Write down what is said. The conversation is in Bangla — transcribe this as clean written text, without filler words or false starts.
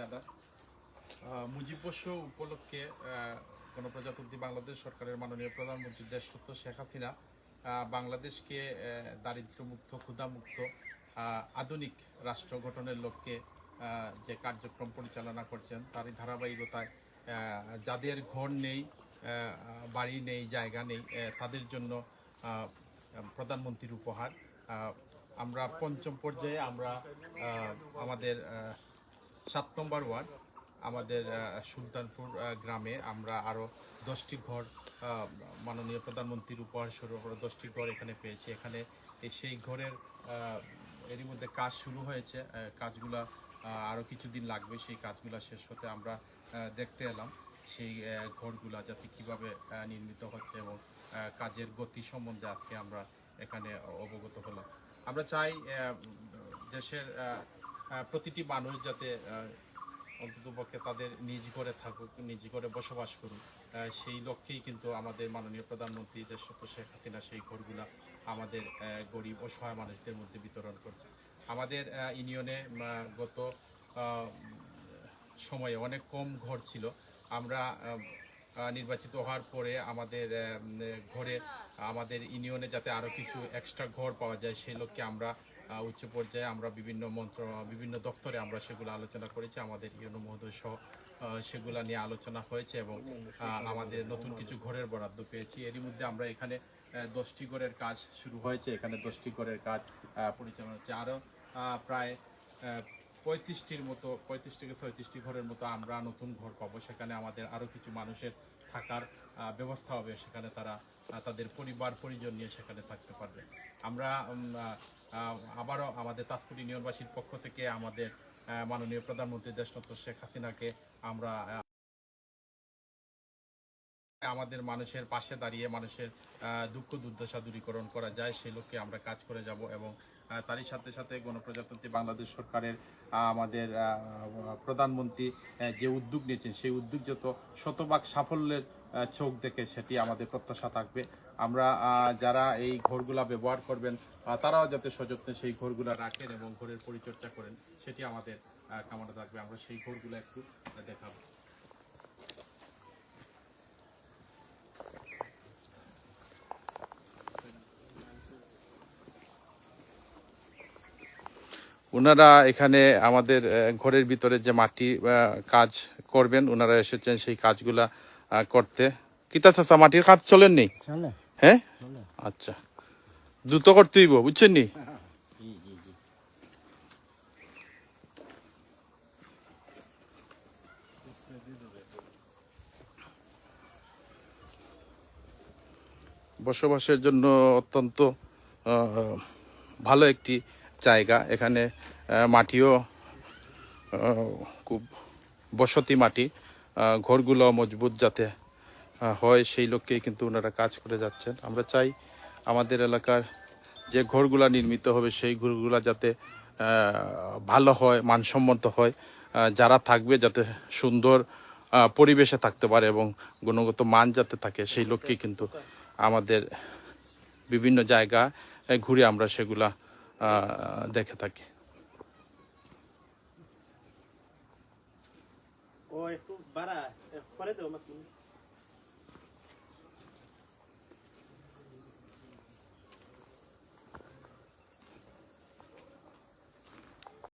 আদাব। মুজিববর্ষ উপলক্ষে গণপ্রজাতন্ত্রী বাংলাদেশ সরকারের মাননীয় প্রধানমন্ত্রী দেশরত্ন শেখ হাসিনা বাংলাদেশকে দারিদ্র্যমুক্ত, ক্ষুধামুক্ত, আধুনিক রাষ্ট্র গঠনের লক্ষ্যে যে কার্যক্রম পরিচালনা করছেন তারই ধারাবাহিকতায় যাদের ঘর নেই, বাড়ি নেই, জায়গা নেই, তাদের জন্য প্রধানমন্ত্রীর উপহার। আমরা পঞ্চম পর্যায়ে আমরা আমাদের 7 নম্বর ওয়ার্ড আমাদের সুলতানপুর গ্রামে আমরা আরও 10টি ঘর মাননীয় প্রধানমন্ত্রীর উপহার স্বরূপ 10টি ঘর এখানে পেয়েছি। এখানে সেই ঘরের এরই মধ্যে কাজ শুরু হয়েছে। কাজগুলা আরও কিছুদিন লাগবে, সেই কাজগুলা শেষ হতে আমরা দেখতে এলাম সেই ঘরগুলা যাতে কীভাবে নির্মিত হচ্ছে এবং কাজের গতি সম্বন্ধে আজকে আমরা এখানে অবগত হলাম। আমরা চাই দেশের প্রতিটি মানুষ যাতে অন্ততপক্ষে তাদের নিজ ঘরে থাকুক, নিজ ঘরে বসবাস করুক, সেই লক্ষ্যেই কিন্তু আমাদের মাননীয় প্রধানমন্ত্রী দেশরত্ন শেখ হাসিনা সেই ঘরগুলা আমাদের গরিব অসহায় মানুষদের মধ্যে বিতরণ করছে। আমাদের ইউনিয়নে গত সময়ে অনেক কম ঘর ছিল। আমরা নির্বাচিত হওয়ার পরে আমাদের ঘরে আমাদের ইউনিয়নে যাতে আরও কিছু এক্সট্রা ঘর পাওয়া যায় সেই লক্ষ্যে আমরা উচ্চ পর্যায়ে আমরা বিভিন্ন দপ্তরে আমরা সেগুলো আলোচনা করেছি। আমাদের ইউনো মহোদয় সহ সেগুলা নিয়ে আলোচনা হয়েছে এবং আমাদের নতুন কিছু ঘরের বরাদ্দ পেয়েছি। এরই মধ্যে আমরা এখানে 10টি ঘরের কাজ শুরু হয়েছে। এখানে 10টি ঘরের কাজ পরিচালনা হচ্ছে। আরও প্রায় 35 থেকে 36টি ঘরের মতো আমরা নতুন ঘর পাবো। সেখানে আমাদের আরও কিছু মানুষের থাকার ব্যবস্থা হবে, সেখানে তারা তাদের পরিবার পরিজন নিয়ে সেখানে থাকতে পারবে। আমরা আবারও আমাদের তাজপুর ইউনিয়নবাসীর পক্ষ থেকে আমাদের মাননীয় প্রধানমন্ত্রী দেশরত্ন শেখ হাসিনাকে আমরা আমাদের মানুষের পাশে দাঁড়িয়ে মানুষের দুঃখ দুর্দশা দূরীকরণ করা যায় সেই লক্ষ্যে আমরা কাজ করে যাব এবং তারই সাথে সাথে গণপ্রজাতন্ত্রী বাংলাদেশ সরকারের আমাদের প্রধানমন্ত্রী যে উদ্যোগ নিয়েছেন সেই উদ্যোগ যত শতভাগ সাফল্যের চোখ দেখে সেটি আমাদের প্রত্যাশা থাকবে। আমরা যারা এই ঘরগুলা ব্যবহার করবেন তারাও যাতে সযত্নে সেই ঘরগুলা রাখেন এবং ঘরের পরিচর্যা করেন সেটি আমাদের কামনা থাকবে। আমরা সেই ঘরগুলো একটু দেখাবো। ওনারা এখানে আমাদের ঘরের ভিতরে যে মাটি কাজ করবেন, ওনারা এসেছেন সেই কাজগুলা করতে। কিতা চাচা মাটির কাজ চলেননি? হ্যাঁ, আচ্ছা, দ্রুত করতে হইব, বুঝছেন নি? বসবাসের জন্য অত্যন্ত ভালো একটি জায়গা। এখানে মাটিও খুব বসতি মাটি, ঘরগুলো মজবুত যাতে হয় সেই লক্ষ্যেই কিন্তু ওনারা কাজ করে যাচ্ছেন। আমরা চাই আমাদের এলাকার যে ঘরগুলা নির্মিত হবে সেই ঘরগুলা যাতে ভালো হয়, মানসম্মত হয়, যারা থাকবে যাতে সুন্দর পরিবেশে থাকতে পারে এবং গুণগত মান যাতে থাকে সেই লক্ষ্যেই কিন্তু আমাদের বিভিন্ন জায়গা ঘুরে আমরা সেগুলা দেখে থাকি। ও একটু বাড়া পরে দেবো